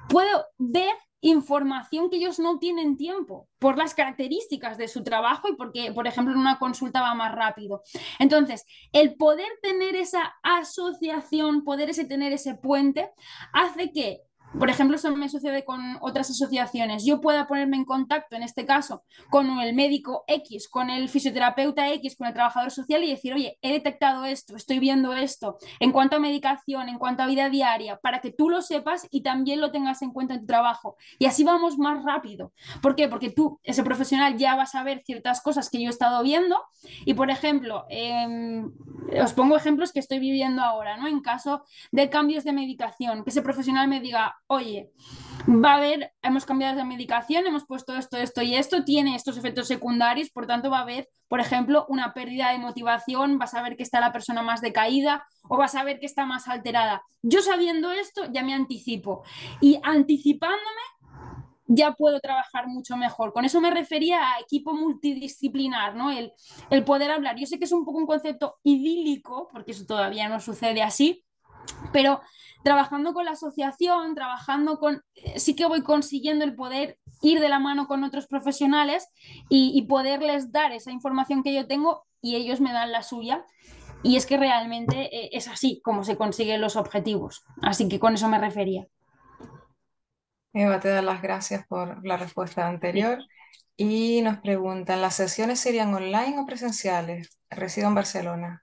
puedo ver información que ellos no tienen tiempo por las características de su trabajo y porque, por ejemplo, en una consulta va más rápido. Entonces, el poder tener esa asociación, poder tener ese puente, hace que, por ejemplo, eso me sucede con otras asociaciones. Yo pueda ponerme en contacto, en este caso, con el médico X, con el fisioterapeuta X, con el trabajador social y decir, oye, he detectado esto, estoy viendo esto, en cuanto a medicación, en cuanto a vida diaria, para que tú lo sepas y también lo tengas en cuenta en tu trabajo. Y así vamos más rápido. ¿Por qué? Porque tú, ese profesional, ya vas a ver ciertas cosas que yo he estado viendo y, por ejemplo, os pongo ejemplos que estoy viviendo ahora, ¿no? En caso de cambios de medicación, que ese profesional me diga, oye, va a haber, hemos cambiado de medicación, hemos puesto esto, esto y esto, tiene estos efectos secundarios, por tanto va a haber, por ejemplo, una pérdida de motivación, vas a ver que está la persona más decaída o vas a ver que está más alterada. Yo sabiendo esto ya me anticipo y anticipándome ya puedo trabajar mucho mejor. Con eso me refería a equipo multidisciplinar, ¿no? El poder hablar. Yo sé que es un poco un concepto idílico, porque eso todavía no sucede así, pero trabajando con la asociación, trabajando con, sí que voy consiguiendo el poder ir de la mano con otros profesionales y poderles dar esa información que yo tengo y ellos me dan la suya. Y es que realmente es así como se consiguen los objetivos. Así que con eso me refería. Eva te da las gracias por la respuesta Sí. anterior y nos preguntan, ¿las sesiones serían online o presenciales? Resido en Barcelona.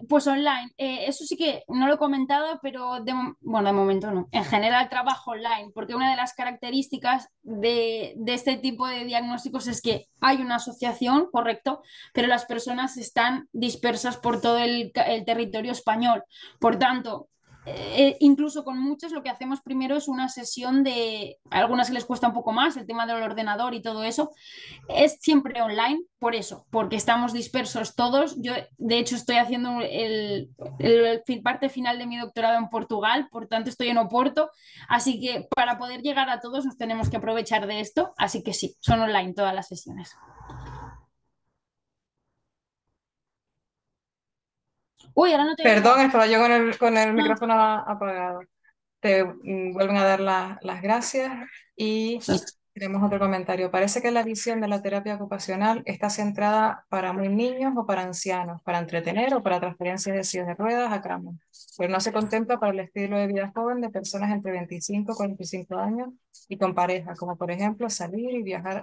Pues online, eso sí que no lo he comentado, pero bueno, de momento no. En general trabajo online, porque una de las características de este tipo de diagnósticos es que hay una asociación, correcto, pero las personas están dispersas por todo el territorio español. Por tanto, incluso con muchos lo que hacemos primero es una sesión de, a algunas que les cuesta un poco más, el tema del ordenador y todo eso, es siempre online por eso, porque estamos dispersos todos. Yo, de hecho, estoy haciendo parte final de mi doctorado en Portugal, por tanto estoy en Oporto, así que para poder llegar a todos nos tenemos que aprovechar de esto, así que sí, son online todas las sesiones. Uy, ahora no te Perdón, oigo. estaba yo con el Ah, micrófono apagado. Te vuelven a dar las gracias y sí. tenemos otro comentario. Parece que la visión de la terapia ocupacional está centrada para muy niños o para ancianos, para entretener o para transferencias de sillas de ruedas a cama, pero no se contempla para el estilo de vida joven de personas entre 25 y 45 años y con pareja, como por ejemplo salir y viajar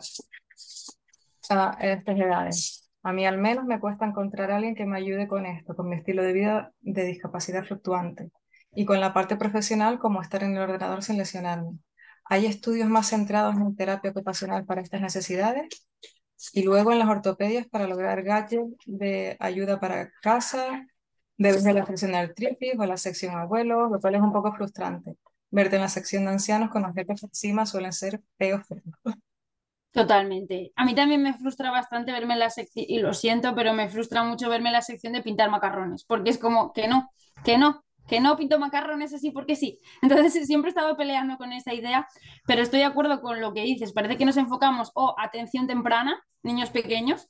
a estas edades. A mí al menos me cuesta encontrar a alguien que me ayude con esto, con mi estilo de vida de discapacidad fluctuante y con la parte profesional como estar en el ordenador sin lesionarme. ¿Hay estudios más centrados en terapia ocupacional para estas necesidades? Y luego en las ortopedias para lograr gadgets de ayuda para casa, desde la sección de artritis o la sección abuelos, lo cual es un poco frustrante. Verte en la sección de ancianos con los jefes encima suelen ser feos. Totalmente. A mí también me frustra bastante verme en la sección, y lo siento, pero me frustra mucho verme en la sección de pintar macarrones, porque es como que no, que no, que no pinto macarrones así porque sí. Entonces siempre he estado peleando con esa idea, pero estoy de acuerdo con lo que dices. Parece que nos enfocamos o a atención temprana, niños pequeños,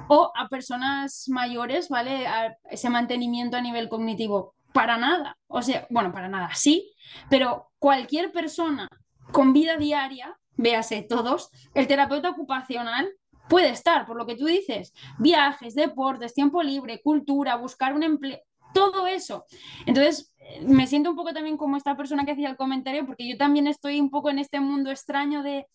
o a personas mayores, ¿vale? A ese mantenimiento a nivel cognitivo. Para nada. O sea, bueno, para nada, sí, pero cualquier persona con vida diaria, véase todos, el terapeuta ocupacional puede estar, por lo que tú dices, viajes, deportes, tiempo libre, cultura, buscar un empleo, todo eso. Entonces, me siento un poco también como esta persona que hacía el comentario, porque yo también estoy un poco en este mundo extraño de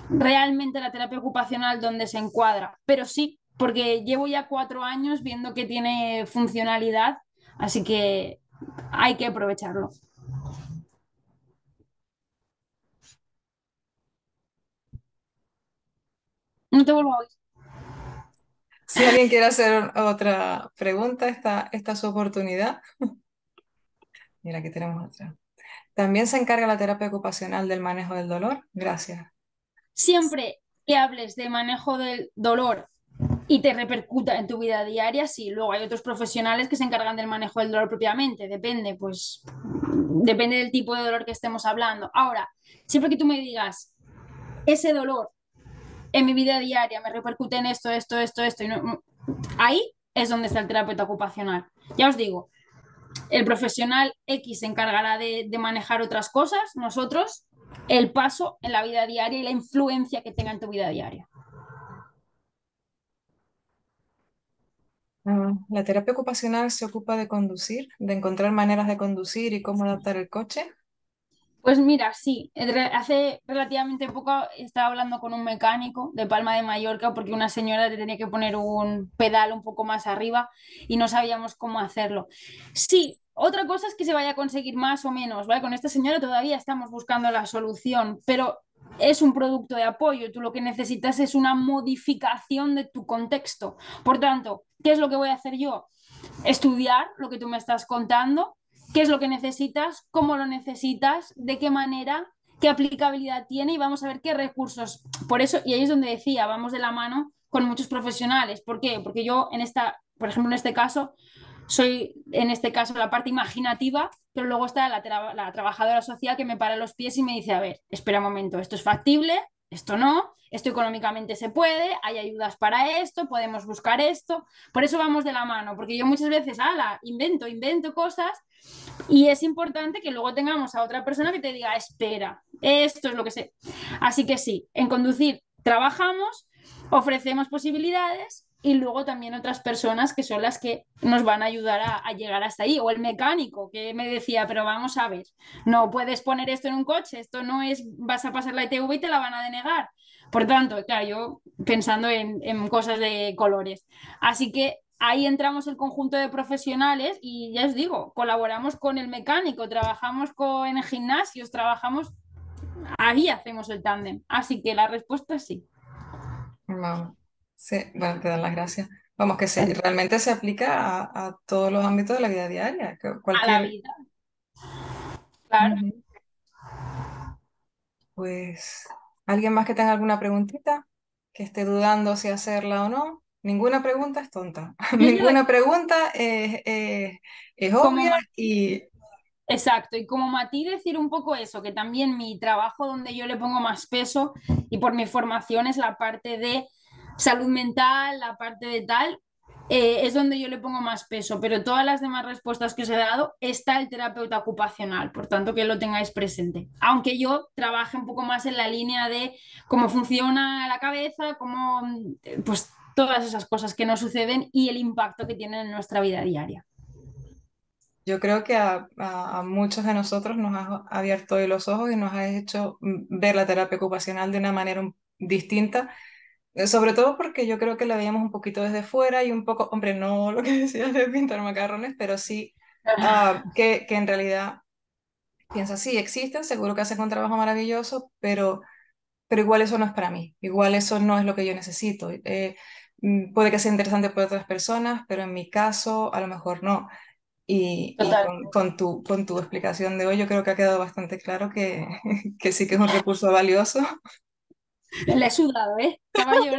realmente la terapia ocupacional donde se encuadra, pero sí, porque llevo ya 4 años viendo que tiene funcionalidad, así que hay que aprovecharlo. No te vuelvo a oír. Si alguien quiere hacer otra pregunta, esta es su oportunidad. Mira, aquí tenemos otra. ¿También se encarga la terapia ocupacional del manejo del dolor? Gracias. Siempre que hables de manejo del dolor y te repercuta en tu vida diaria, sí. Luego hay otros profesionales que se encargan del manejo del dolor propiamente, depende, pues depende del tipo de dolor que estemos hablando. Ahora, siempre que tú me digas, ese dolor en mi vida diaria me repercute en esto, y ahí es donde está el terapeuta ocupacional. Ya os digo, el profesional X se encargará de manejar otras cosas, nosotros el paso en la vida diaria y la influencia que tenga en tu vida diaria. La terapia ocupacional se ocupa de conducir, de encontrar maneras de conducir y cómo adaptar el coche. Pues mira, sí, hace relativamente poco estaba hablando con un mecánico de Palma de Mallorca porque una señora le tenía que poner un pedal un poco más arriba y no sabíamos cómo hacerlo. Sí, otra cosa es que se vaya a conseguir más o menos, ¿vale? Con esta señora todavía estamos buscando la solución, pero es un producto de apoyo. Tú lo que necesitas es una modificación de tu contexto. Por tanto, ¿qué es lo que voy a hacer yo? Estudiar lo que tú me estás contando, qué es lo que necesitas, cómo lo necesitas, de qué manera, qué aplicabilidad tiene y vamos a ver qué recursos. Por eso, y ahí es donde decía, vamos de la mano con muchos profesionales. ¿Por qué? Porque yo en esta, por ejemplo, en este caso, soy en este caso la parte imaginativa, pero luego está la trabajadora social que me para los pies y me dice, a ver, espera un momento, esto es factible, esto no, esto económicamente se puede, hay ayudas para esto, podemos buscar esto. Por eso vamos de la mano, porque yo muchas veces, ala, invento cosas y es importante que luego tengamos a otra persona que te diga, espera, esto es lo que sé. Así que sí, en conducir trabajamos, ofrecemos posibilidades y luego también otras personas que son las que nos van a ayudar a llegar hasta ahí. O el mecánico que me decía, pero vamos a ver, no puedes poner esto en un coche, esto no es, vas a pasar la ITV y te la van a denegar. Por tanto, claro, yo pensando en cosas de colores. Así que ahí entramos el conjunto de profesionales y ya os digo, colaboramos con el mecánico, trabajamos en gimnasios, trabajamos, ahí hacemos el tándem. Así que la respuesta es sí. Vamos. Sí, bueno, te dan las gracias. Vamos, que realmente se aplica a todos los ámbitos de la vida diaria. A la Cualquier. vida, claro. Ujú. Pues, ¿alguien más que tenga alguna preguntita? Que esté dudando si hacerla o no. Ninguna pregunta es tonta. Yo ya la, Ninguna pregunta es como obvia y exacto, y como Mati decir un poco eso, que también mi trabajo donde yo le pongo más peso y por mi formación es la parte de salud mental, la parte de tal, es donde yo le pongo más peso, pero todas las demás respuestas que os he dado está el terapeuta ocupacional, por tanto que lo tengáis presente. Aunque yo trabaje un poco más en la línea de cómo funciona la cabeza, cómo, pues todas esas cosas que nos suceden y el impacto que tienen en nuestra vida diaria. yo creo que a muchos de nosotros nos ha abierto hoy los ojos y nos ha hecho ver la terapia ocupacional de una manera distinta. Sobre todo porque yo creo que la veíamos un poquito desde fuera y un poco, hombre, no lo que decías de pintar macarrones, pero sí que en realidad piensa, sí, existen, seguro que hacen un trabajo maravilloso, pero igual eso no es para mí, igual eso no es lo que yo necesito. Puede que sea interesante para otras personas, pero en mi caso a lo mejor no. Y Total. con tu explicación de hoy yo creo que ha quedado bastante claro que, que sí que es un recurso valioso. Le he sudado, ¿eh? Caballo.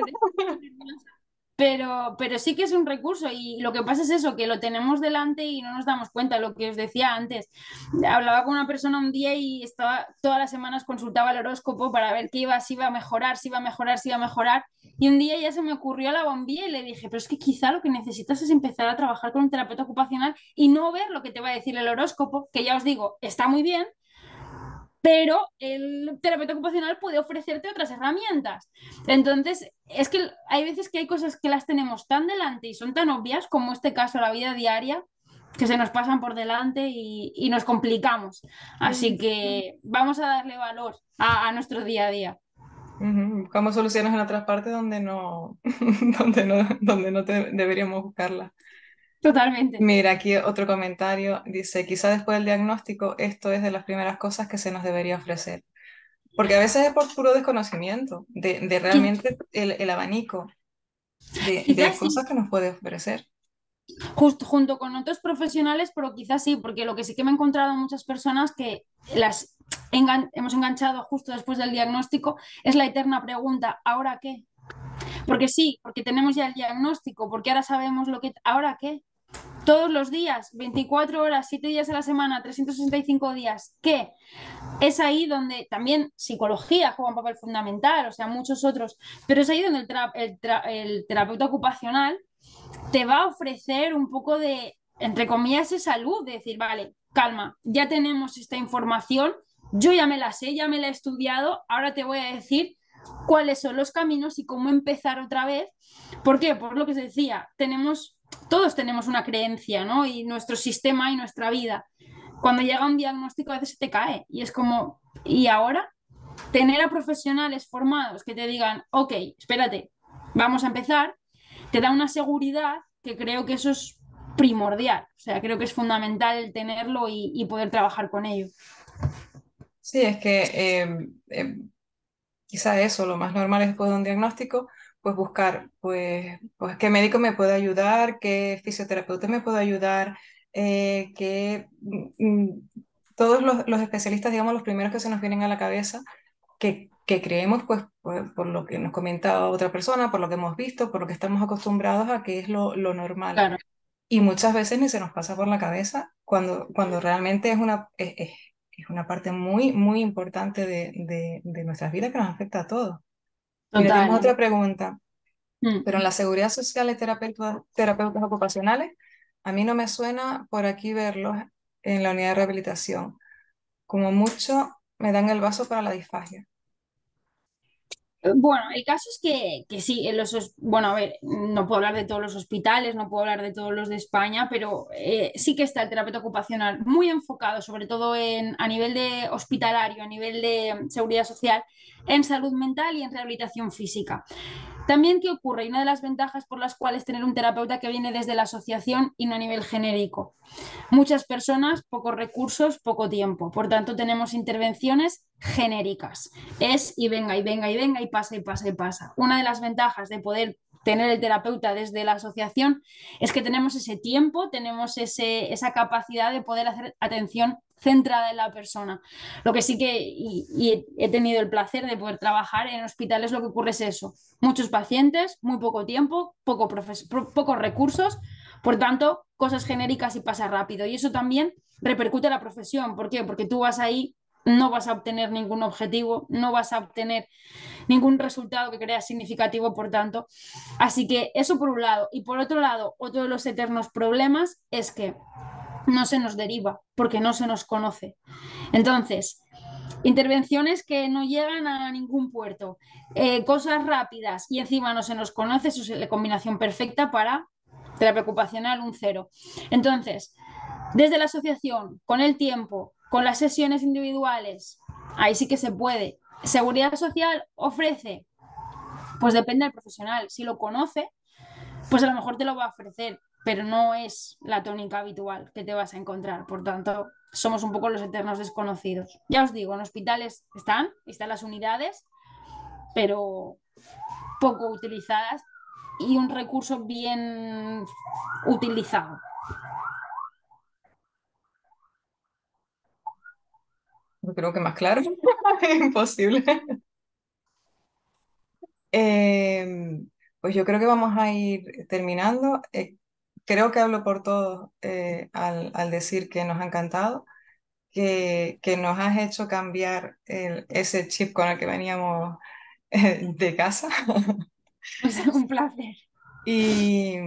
Pero sí que es un recurso y lo que pasa es eso, que lo tenemos delante y no nos damos cuenta, lo que os decía antes. Hablaba con una persona un día y estaba todas las semanas consultaba el horóscopo para ver qué iba, si iba a mejorar, si iba a mejorar, si iba a mejorar. Y un día ya se me ocurrió la bombilla y le dije, pero es que quizá lo que necesitas es empezar a trabajar con un terapeuta ocupacional y no ver lo que te va a decir el horóscopo, que ya os digo, está muy bien, pero el terapeuta ocupacional puede ofrecerte otras herramientas. Entonces, es que hay veces que hay cosas que las tenemos tan delante y son tan obvias, como este caso, la vida diaria, que se nos pasan por delante y nos complicamos. Así que vamos a darle valor a nuestro día a día. Ujú, buscamos soluciones en otras partes donde no, donde no deberíamos buscarlas. Totalmente. Mira, aquí otro comentario. Dice, quizá después del diagnóstico esto es de las primeras cosas que se nos debería ofrecer. Porque a veces es por puro desconocimiento de Qui- realmente el abanico de Quizás sí. cosas que nos puede ofrecer. justo junto con otros profesionales, pero quizás sí, porque lo que sí que me he encontrado muchas personas que las hemos enganchado justo después del diagnóstico es la eterna pregunta, ¿ahora qué? Porque sí, porque tenemos ya el diagnóstico, porque ahora sabemos lo que... ¿Ahora qué? Todos los días, 24 horas, 7 días a la semana, 365 días, ¿qué? Es ahí donde también psicología juega un papel fundamental, o sea, muchos otros, pero es ahí donde el terapeuta ocupacional te va a ofrecer un poco de, entre comillas, de salud, de decir, vale, calma, ya tenemos esta información, yo ya me la sé, ya me la he estudiado, ahora te voy a decir cuáles son los caminos y cómo empezar otra vez. ¿Por qué? Por lo que se decía, todos tenemos una creencia, ¿no? Y nuestro sistema y nuestra vida. Cuando llega un diagnóstico a veces se te cae y es como, ¿y ahora? Tener a profesionales formados que te digan, ok, espérate, vamos a empezar, te da una seguridad que creo que eso es primordial. O sea, creo que es fundamental el tenerlo y poder trabajar con ello. Sí, es que quizá eso, lo más normal es después de un diagnóstico, pues buscar, pues qué médico me puede ayudar, qué fisioterapeuta me puede ayudar, qué, todos los especialistas, digamos, los primeros que se nos vienen a la cabeza, que creemos, pues, por lo que nos comenta otra persona, por lo que hemos visto, por lo que estamos acostumbrados a que es lo normal. Claro, Y muchas veces ni se nos pasa por la cabeza cuando realmente es una parte muy, muy importante de nuestras vidas que nos afecta a todos. Mira, tenemos total. otra pregunta, Mm. pero en la seguridad social y terapeutas ocupacionales, a mí no me suena por aquí verlos en la unidad de rehabilitación. Como mucho me dan el vaso para la disfagia. Bueno, el caso es que sí, bueno, a ver, no puedo hablar de todos los hospitales, no puedo hablar de todos los de España, pero sí que está el terapeuta ocupacional muy enfocado, sobre todo a nivel de hospitalario, a nivel de seguridad social, en salud mental y en rehabilitación física. También, ¿qué ocurre? Y una de las ventajas por las cuales tener un terapeuta que viene desde la asociación y no a nivel genérico. Muchas personas, pocos recursos, poco tiempo. Por tanto, tenemos intervenciones genéricas. Es y venga, y venga, y venga, y pasa, y pasa, y pasa. Una de las ventajas de poder tener el terapeuta desde la asociación es que tenemos ese tiempo, tenemos esa capacidad de poder hacer atención centrada en la persona. Lo que sí que, y he tenido el placer de poder trabajar en hospitales, lo que ocurre es eso. Muchos pacientes, muy poco tiempo, pocos recursos, por tanto, cosas genéricas y pasa rápido. Y eso también repercute en la profesión. ¿Por qué? Porque tú vas ahí, no vas a obtener ningún objetivo, no vas a obtener ningún resultado que creas significativo, por tanto. Así que eso por un lado. Y por otro lado, otro de los eternos problemas es que no se nos deriva porque no se nos conoce. Entonces, intervenciones que no llegan a ningún puerto, cosas rápidas y encima no se nos conoce, eso es la combinación perfecta para terapia ocupacional un cero. Entonces, desde la asociación, con el tiempo, con las sesiones individuales, ahí sí que se puede. Seguridad social ofrece, pues depende del profesional. Si lo conoce, pues a lo mejor te lo va a ofrecer, pero no es la tónica habitual que te vas a encontrar. Por tanto, somos un poco los eternos desconocidos. Ya os digo, en hospitales están las unidades, pero poco utilizadas y un recurso bien utilizado. Yo creo que más claro, imposible. Pues yo creo que vamos a ir terminando. Creo que hablo por todos al decir que nos ha encantado, que nos has hecho cambiar ese chip con el que veníamos de casa Pues un placer. y,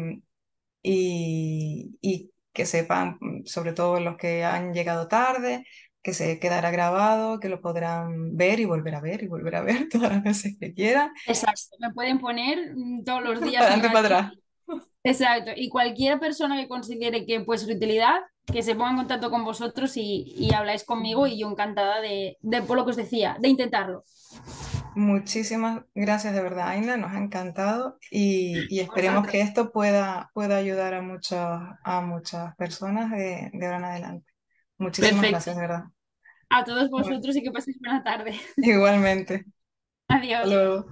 y que sepan, sobre todo los que han llegado tarde, que se quedará grabado, que lo podrán ver y volver a ver y volver a ver todas las veces que quieran, Exacto. Me pueden poner todos los días para un adelante y para ratito. atrás. Exacto. Y cualquier persona que considere que puede ser utilidad, que se ponga en contacto con vosotros y habláis conmigo y yo encantada por lo que os decía, de intentarlo. Muchísimas gracias de verdad, Aina, nos ha encantado y esperemos que Vosotros. esto pueda ayudar a muchas personas de ahora en adelante. Muchísimas Perfecto. gracias, de verdad. A todos Bueno, vosotros y que paséis buena tarde. igualmente. Hasta Adiós. luego.